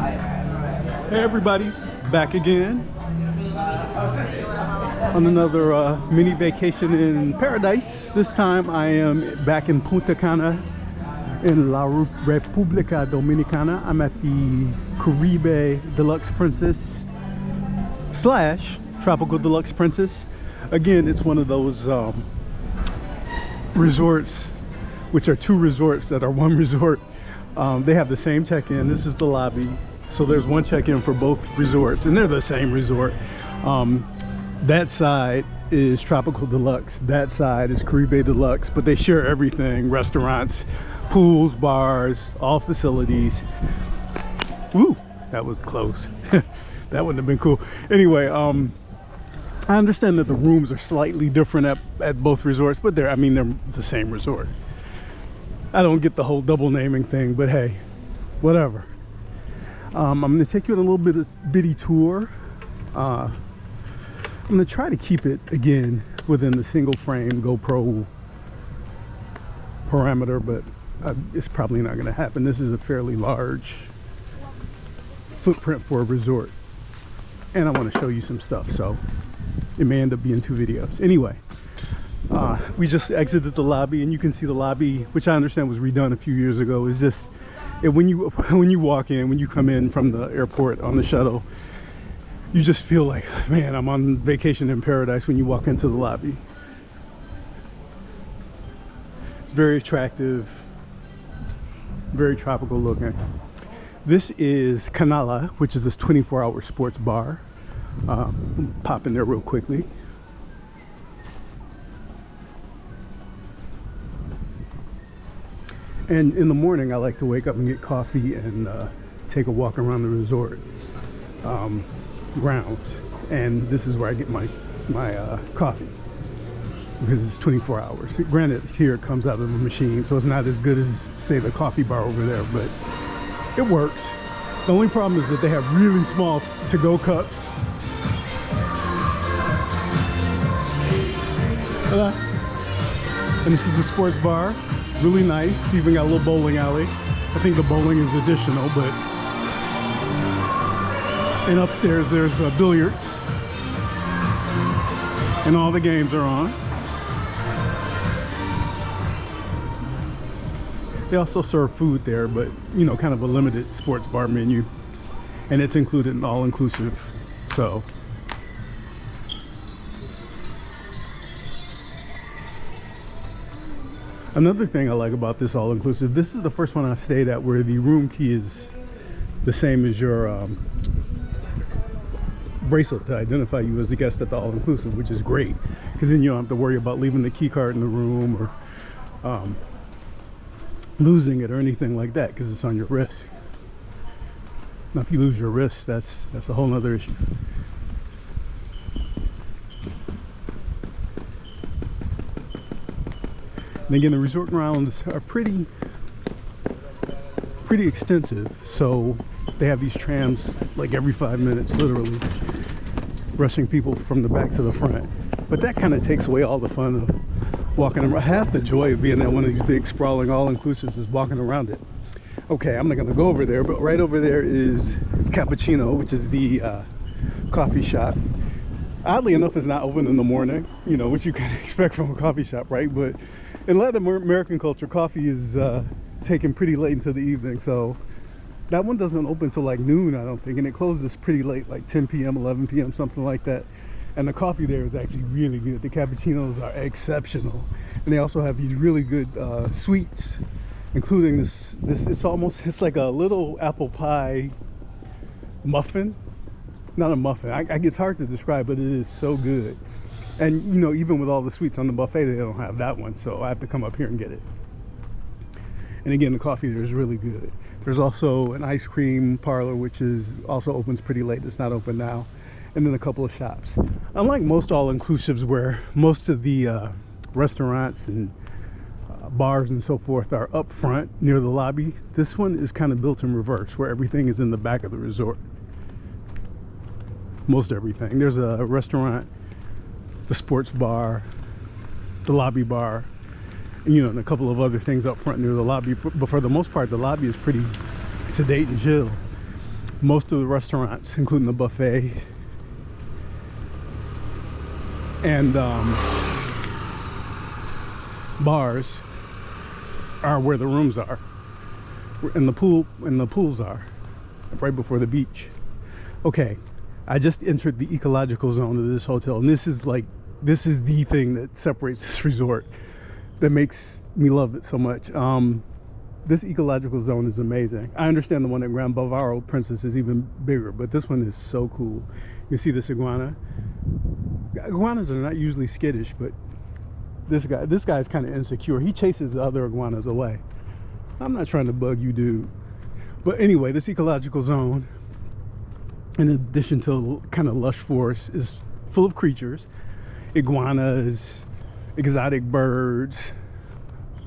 Hey everybody, back again on another mini vacation in paradise. This time I am back in Punta Cana in La República Dominicana. I'm at the Caribe Deluxe Princess / Tropical Deluxe Princess. Again, it's one of those resorts, which are two resorts that are one resort. They have the same check-in. This is the lobby. So there's one check-in for both resorts, and they're the same resort. That side is Tropical Deluxe. That side is Caribe Deluxe, but they share everything: restaurants, pools, bars, all facilities. Woo, that was close. That wouldn't have been cool. Anyway, I understand that the rooms are slightly different at both resorts, but they're the same resort. I don't get the whole double naming thing, but hey, whatever. I'm going to take you on a little bitty tour. I'm going to try to keep it, again, within the single frame GoPro parameter, but it's probably not going to happen. This is a fairly large footprint for a resort, and I want to show you some stuff, so it may end up being 2 videos. Anyway, we just exited the lobby, and you can see the lobby, which I understand was redone a few years ago. Is just when you walk in, when you come in from the airport on the shuttle, you just feel like, man, I'm on vacation in paradise when you walk into the lobby. It's very attractive, very tropical looking. This is Canala, which is this 24-hour sports bar. Pop in there real quickly. And in the morning, I like to wake up and get coffee and take a walk around the resort grounds. And this is where I get my coffee, because it's 24 hours. Granted, here it comes out of a machine, so it's not as good as, say, the coffee bar over there, but it works. The only problem is that they have really small to-go cups. And this is a sports bar. Really nice. It's even got a little bowling alley. I think the bowling is additional, but... And upstairs there's billiards. And all the games are on. They also serve food there, but, you know, kind of a limited sports bar menu. And it's included in all-inclusive, so... Another thing I like about this all-inclusive, this is the first one I've stayed at where the room key is the same as your bracelet to identify you as a guest at the all-inclusive, which is great, because then you don't have to worry about leaving the key card in the room or losing it or anything like that, because it's on your wrist. Now if you lose your wrist, that's a whole nother issue. And again, the resort grounds are pretty extensive, so they have these trams like every 5 minutes, literally, rushing people from the back to the front. But that kind of takes away all the fun of walking around. Half the joy of being at one of these big sprawling all-inclusives is walking around it. Okay, I'm not going to go over there, but right over there is Cappuccino, which is the coffee shop. Oddly enough, it's not open in the morning, you know, which you can expect from a coffee shop, right? But in Latin American culture, coffee is taken pretty late into the evening, so that one doesn't open till like noon, I don't think, and it closes pretty late, like 10 p.m., 11 p.m., something like that. And the coffee there is actually really good. The cappuccinos are exceptional, and they also have these really good sweets, including this. It's like a little apple pie muffin. Not a muffin. It's hard to describe, but it is so good. And you know, even with all the sweets on the buffet, they don't have that one, so I have to come up here and get it. And again, the coffee there is really good. There's also an ice cream parlor, which also opens pretty late. It's not open now. And then a couple of shops. Unlike most all-inclusives, where most of the restaurants and bars and so forth are up front near the lobby, this one is kind of built in reverse, where everything is in the back of the resort. Most everything. There's a restaurant, the sports bar, the lobby bar, and, you know, and a couple of other things up front near the lobby. But for the most part, the lobby is pretty sedate and chill. Most of the restaurants, including the buffet and bars, are where the rooms are, and the pools are right before the beach. Okay, I just entered the ecological zone of this hotel, and this is the thing that separates this resort, that makes me love it so much. This ecological zone is amazing. I understand the one at Grand Bavaro Princess is even bigger, but this one is so cool. You see this iguana? Iguanas are not usually skittish, but this guy's kind of insecure. He chases the other iguanas away. I'm not trying to bug you, dude. But anyway, this ecological zone, in addition to kind of lush forest, is full of creatures. Iguanas, exotic birds.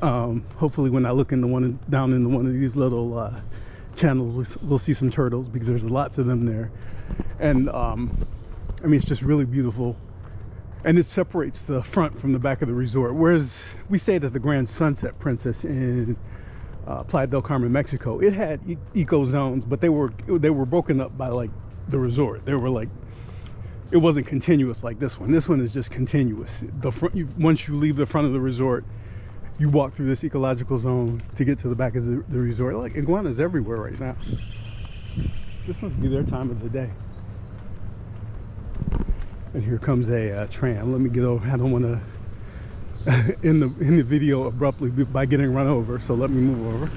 Hopefully when I look down into one of these little channels, we'll see some turtles, because there's lots of them there. And I mean, it's just really beautiful. And it separates the front from the back of the resort. Whereas we stayed at the Grand Sunset Princess in Playa del Carmen, Mexico. It had eco zones, but they were broken up by like the resort. They were like, it wasn't continuous like this one. This one is just continuous. The front, once you leave the front of the resort, you walk through this ecological zone to get to the back of the resort. Like, iguanas everywhere right now. This must be their time of the day. And here comes a tram. Let me get over. I don't want to end the video abruptly by getting run over, so let me move over.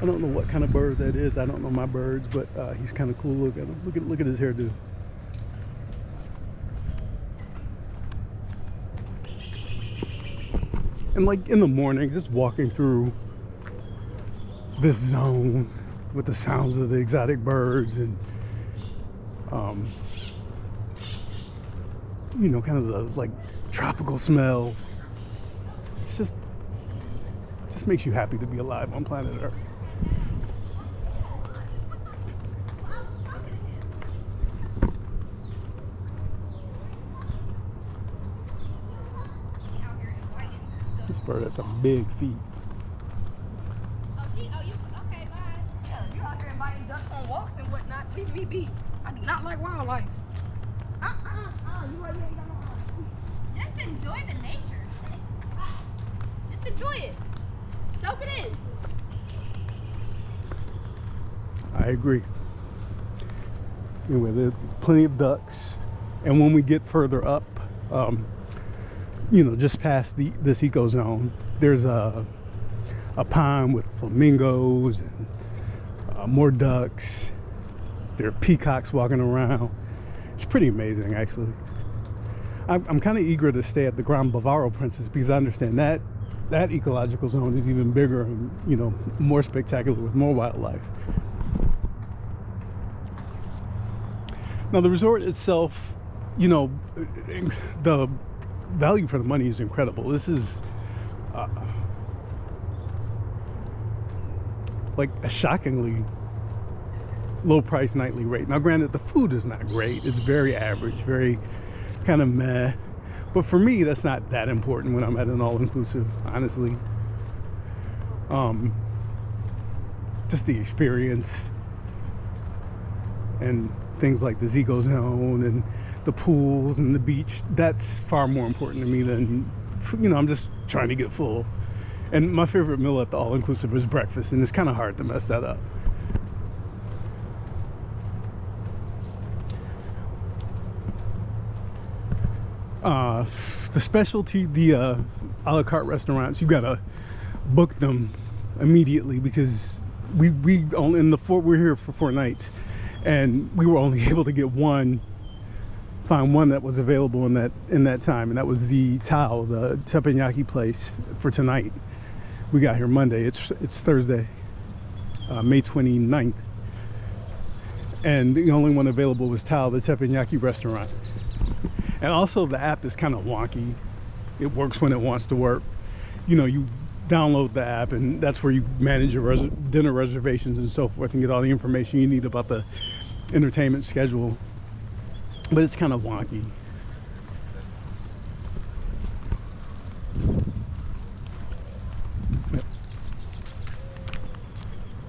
I don't know what kind of bird that is. I don't know my birds, but he's kind of cool. Look at him. Look at his hairdo. And like in the morning, just walking through this zone with the sounds of the exotic birds and you know, kind of the like tropical smells. It's just makes you happy to be alive on planet Earth. This bird has some big feet. You okay, bye. Yeah, you out here inviting ducks on walks and whatnot. Leave me be. I do not like wildlife. You ain't got no life. Just enjoy the nature. Just enjoy it. Soak it in. I agree. Anyway, there's plenty of ducks, and when we get further up, you know, just past this eco zone, there's a pond with flamingos and more ducks. There are peacocks walking around. It's pretty amazing, actually. I'm kind of eager to stay at the Grand Bavaro Princess, because I understand that ecological zone is even bigger and, you know, more spectacular with more wildlife. Now, the resort itself, you know, the value for the money is incredible. This is like a shockingly low price nightly rate. Now, granted, the food is not great. It's very average, very kind of meh. But for me, that's not that important when I'm at an all-inclusive, honestly. Just the experience and things like the Zico Zone and the pools and the beach, that's far more important to me than, you know, I'm just trying to get full. And my favorite meal at the all-inclusive is breakfast, and it's kind of hard to mess that up. The specialty, the a la carte restaurants, you gotta book them immediately, because we only we're here for 4 nights, and we were only able to get find one that was available in that time, and that was the Tao, the teppanyaki place for tonight. We got here Monday. It's Thursday, May 29th, and the only one available was Tao, the teppanyaki restaurant. And also, the app is kind of wonky. It works when it wants to work. You know, you download the app, and that's where you manage your dinner reservations and so forth, and get all the information you need about the entertainment schedule. But it's kind of wonky.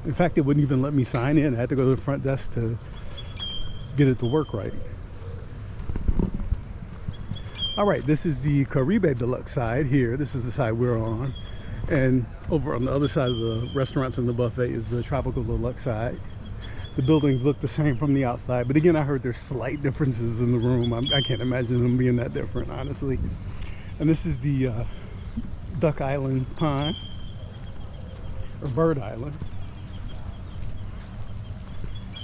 In fact, it wouldn't even let me sign in. I had to go to the front desk to get it to work right. All right, this is the Caribe Deluxe side here. This is the side we're on. And over on the other side of the restaurants and the buffet is the Tropical Deluxe side. The buildings look the same from the outside, but again, I heard there's slight differences in the room. I can't imagine them being that different, honestly. And this is the Duck Island Pond, or Bird Island.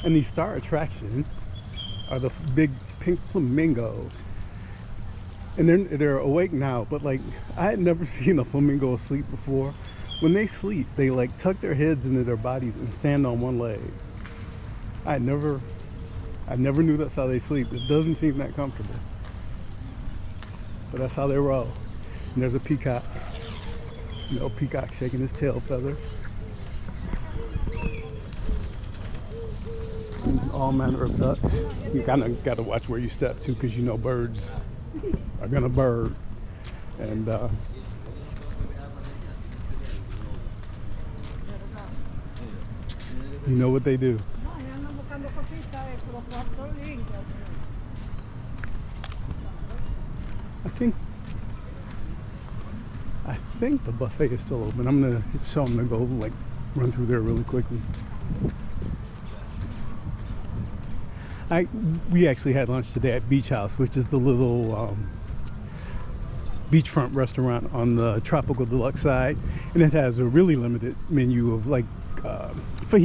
And the star attraction are the big pink flamingos. And they're awake now, but like, I had never seen a flamingo asleep before. When they sleep, they like tuck their heads into their bodies and stand on one leg. I never knew that's how they sleep. It doesn't seem that comfortable, but that's how they roll. And there's a peacock, peacock shaking his tail feathers. And all manner of ducks. You kind of got to watch where you step too, because birds are gonna bird. And you know what they do. I think the buffet is still open. I'm gonna show them to go like run through there really quickly. We actually had lunch today at Beach House, which is the little beachfront restaurant on the Tropical Deluxe side, and it has a really limited menu of like fajitas